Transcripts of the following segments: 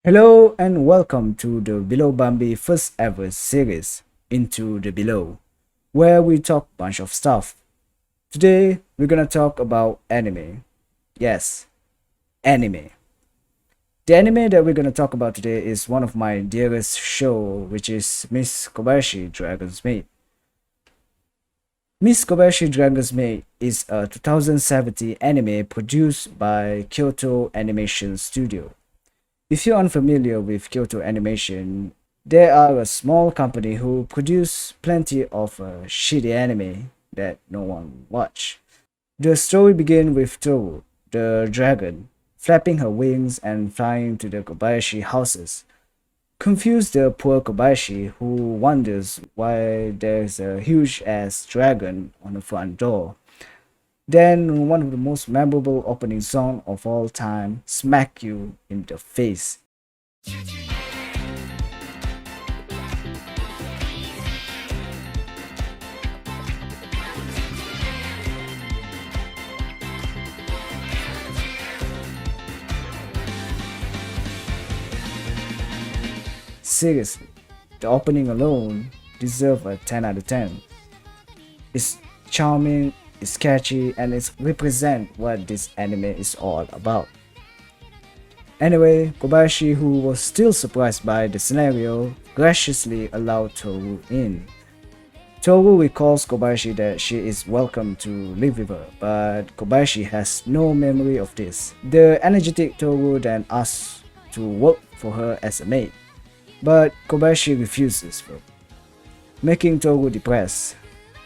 Hello and welcome to the Below Bambi first ever series, Into the Below, where we talk bunch of stuff. Today we're gonna talk about anime. Yes, anime. The anime that we're gonna talk about today is one of my dearest show, which is Miss Kobayashi Dragon's Maid. Miss Kobayashi Dragon's Maid is a 2017 anime produced by Kyoto Animation Studio. If you're unfamiliar with Kyoto Animation, they are a small company who produce plenty of shitty anime that no one watch. The story begins with Tohru, the dragon, flapping her wings and flying to the Kobayashi houses. Confuse the poor Kobayashi who wonders why there's a huge ass dragon on the front door. Then one of the most memorable opening song of all time smack you in the face. Seriously, the opening alone deserves a 10 out of 10. It's charming, it's catchy, and it represents what this anime is all about. Anyway, Kobayashi, who was still surprised by the scenario, graciously allowed Tohru in. Tohru recalls Kobayashi that she is welcome to live with her, but Kobayashi has no memory of this. The energetic Tohru then asks to work for her as a maid, but Kobayashi refuses, making Tohru depressed.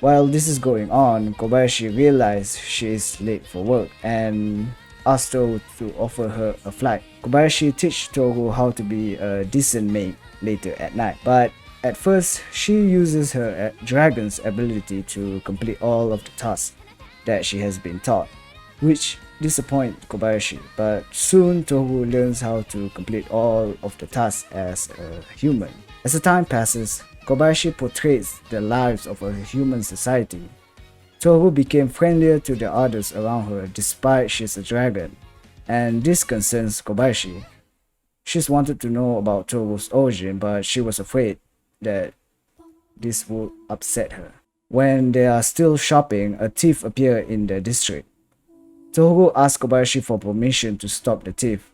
While this is going on, Kobayashi realizes she is late for work and asks Tohru to offer her a flight. Kobayashi teaches Tohru how to be a decent maid later at night, but at first she uses her dragon's ability to complete all of the tasks that she has been taught, which disappoints Kobayashi, but soon Tohru learns how to complete all of the tasks as a human. As the time passes, Kobayashi portrays the lives of a human society. Tohru became friendlier to the others around her despite she's a dragon, and this concerns Kobayashi. She's wanted to know about Tohru's origin, but she was afraid that this would upset her. When they are still shopping, a thief appears in the district. Tohru asks Kobayashi for permission to stop the thief.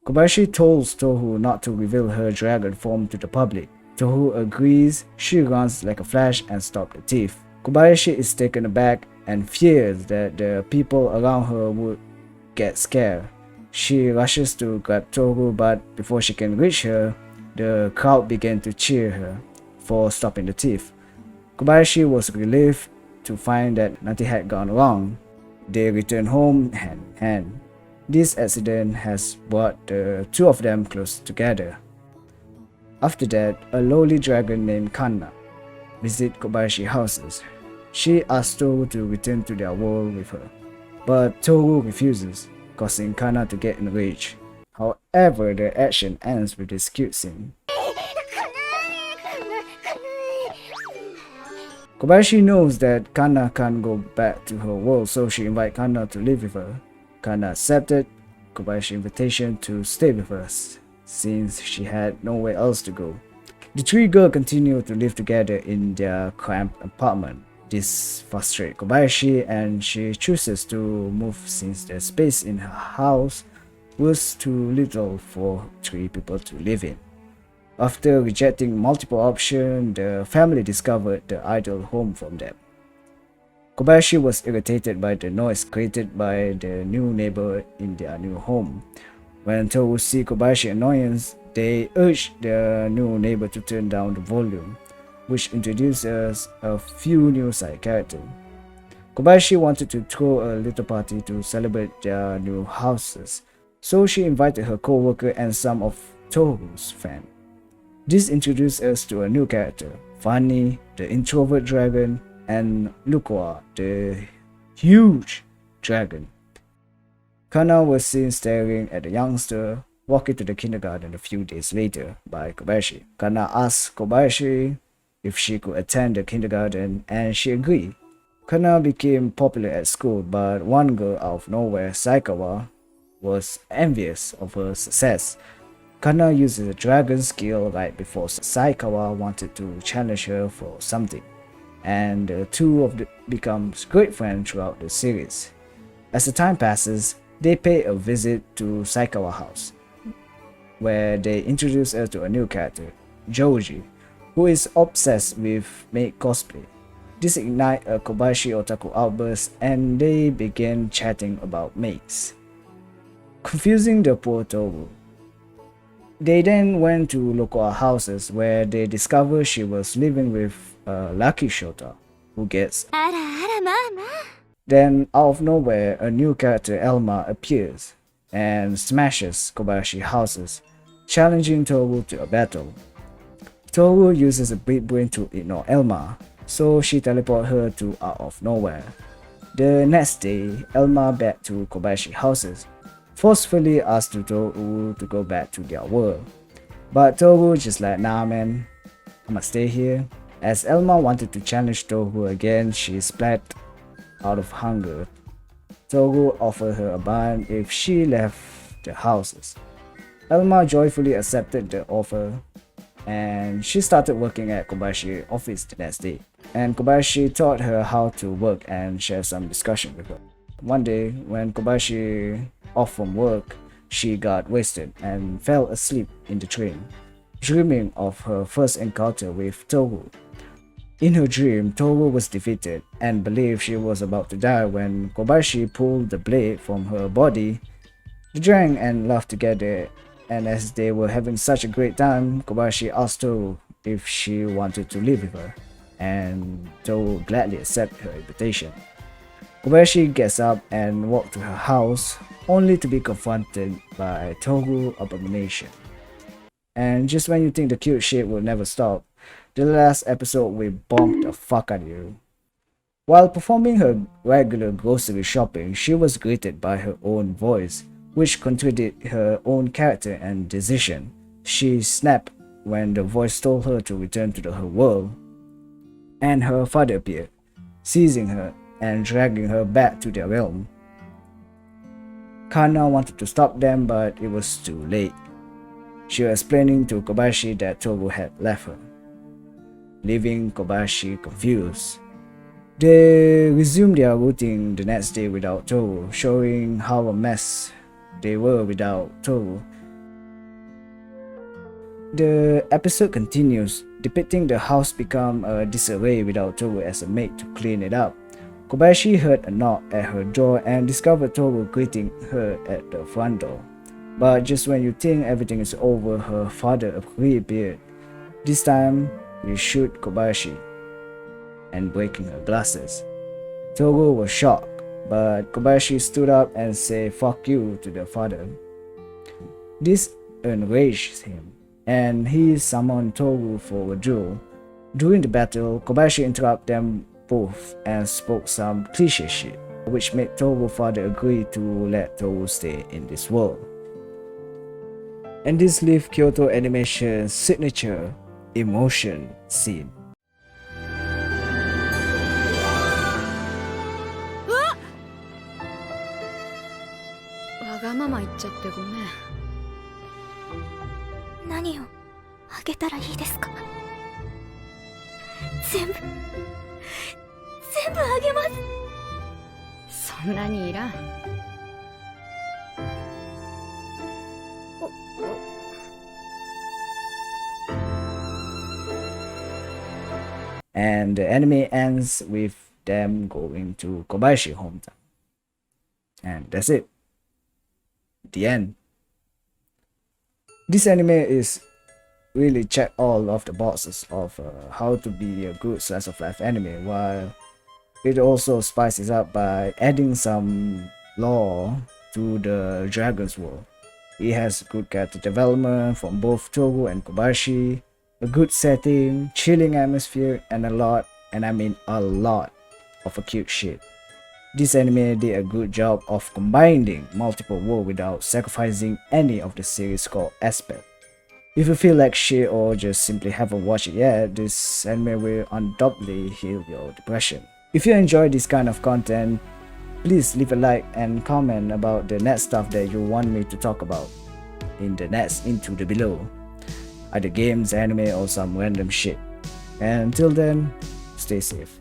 Kobayashi tells Tohru not to reveal her dragon form to the public. Tohru agrees. She runs like a flash and stops the thief. Kobayashi is taken aback and fears that the people around her would get scared. She rushes to grab Tohru, but before she can reach her, the crowd began to cheer her for stopping the thief. Kobayashi was relieved to find that nothing had gone wrong. They return home hand in hand. This accident has brought the two of them close together. After that, a lowly dragon named Kanna visits Kobayashi houses. She asks Tohru to return to their world with her, but Tohru refuses, causing Kanna to get enraged. However, the action ends with this cute scene. Kobayashi knows that Kanna can't go back to her world, so she invites Kanna to live with her. Kanna accepted Kobayashi's invitation to stay with her, since she had nowhere else to go. The three girls continue to live together in their cramped apartment. This frustrates Kobayashi and she chooses to move since the space in her house was too little for three people to live in. After rejecting multiple options, the family discovered the ideal home for them. Kobayashi was irritated by the noise created by the new neighbor in their new home. When Tohru sees Kobayashi's annoyance, they urge the new neighbor to turn down the volume, which introduces a few new side characters. Kobayashi wanted to throw a little party to celebrate their new houses, so she invited her co-worker and some of Tohru's friends. This introduced us to a new character, Fanny, the introvert dragon, and Lukwa, the huge dragon. Kanna was seen staring at the youngster walking to the kindergarten a few days later by Kobayashi. Kanna asked Kobayashi if she could attend the kindergarten, and she agreed. Kanna became popular at school, but one girl out of nowhere, Saikawa, was envious of her success. Kana uses a dragon skill right before Saikawa wanted to challenge her for something, and the two of them becomes great friends throughout the series. As the time passes, they pay a visit to Saikawa house, where they introduce her to a new character, Joji, who is obsessed with Maid cosplay. This ignites a Kobayashi otaku outburst and they begin chatting about maids, confusing the poor Tohru. They then went to local houses where they discover she was living with a lucky shota who gets. Then out of nowhere a new character Elma appears and smashes Kobayashi houses, challenging Tohru to a battle. Tohru uses a big brain to ignore Elma, so she teleports her to out of nowhere. The next day, Elma back to Kobayashi houses, forcefully asks Tohru to go back to their world. But Tohru just like, nah man, I'ma stay here. As Elma wanted to challenge Tohru again, she splat out of hunger. Tohru offered her a bun if she left the houses. Elma joyfully accepted the offer and she started working at Kobayashi office the next day. And Kobayashi taught her how to work and share some discussion with her. One day, when Kobayashi off from work, she got wasted and fell asleep in the train, dreaming of her first encounter with Tohru. In her dream, Tohru was defeated and believed she was about to die when Kobayashi pulled the blade from her body. They drank and laughed together, and as they were having such a great time, Kobayashi asked Tohru if she wanted to live with her, and Tohru gladly accepted her invitation. Kobayashi gets up and walks to her house, only to be confronted by Tohru's abomination. And just when you think the cute shit will never stop, the last episode will bonk the fuck out of you. While performing her regular grocery shopping, she was greeted by her own voice, which contradicted her own character and decision. She snapped when the voice told her to return to her world, and her father appeared, seizing her and dragging her back to their realm. Kana wanted to stop them, but it was too late. She was explaining to Kobayashi that Tohru had left her, leaving Kobayashi confused. They resumed their routine the next day without Tohru, showing how a mess they were without Tohru. The episode continues, depicting the house become a disarray without Tohru as a maid to clean it up. Kobayashi heard a knock at her door and discovered Tohru greeting her at the front door. But just when you think everything is over, her father reappeared. This time, he shoot Kobayashi and breaking her glasses. Tohru was shocked, but Kobayashi stood up and said "fuck you" to the father. This enraged him, and he summoned Tohru for a duel. During the battle, Kobayashi interrupted them both and spoke some cliche shit, which made Tohru's father agree to let Tohru stay in this world. And this leaves Kyoto Animation's signature emotion scene. わがまま言っちゃってごめん。何をあげたらいいですか？全部あげます。そんなにいらん。And the anime ends with them going to Kobayashi hometown. And that's it. The end. This anime is really check all of the boxes of how to be a good slice of life anime, while it also spices up by adding some lore to the Dragon's World. It has good character development from both Tohru and Kobayashi, a good setting, chilling atmosphere, and a lot, and I mean a lot, of a cute shit. This anime did a good job of combining multiple worlds without sacrificing any of the series' core aspect. If you feel like shit or just simply haven't watched it yet, this anime will undoubtedly heal your depression. If you enjoy this kind of content, please leave a like and comment about the next stuff that you want me to talk about in the next Into the Below, either games, anime, or some random shit. And until then, stay safe.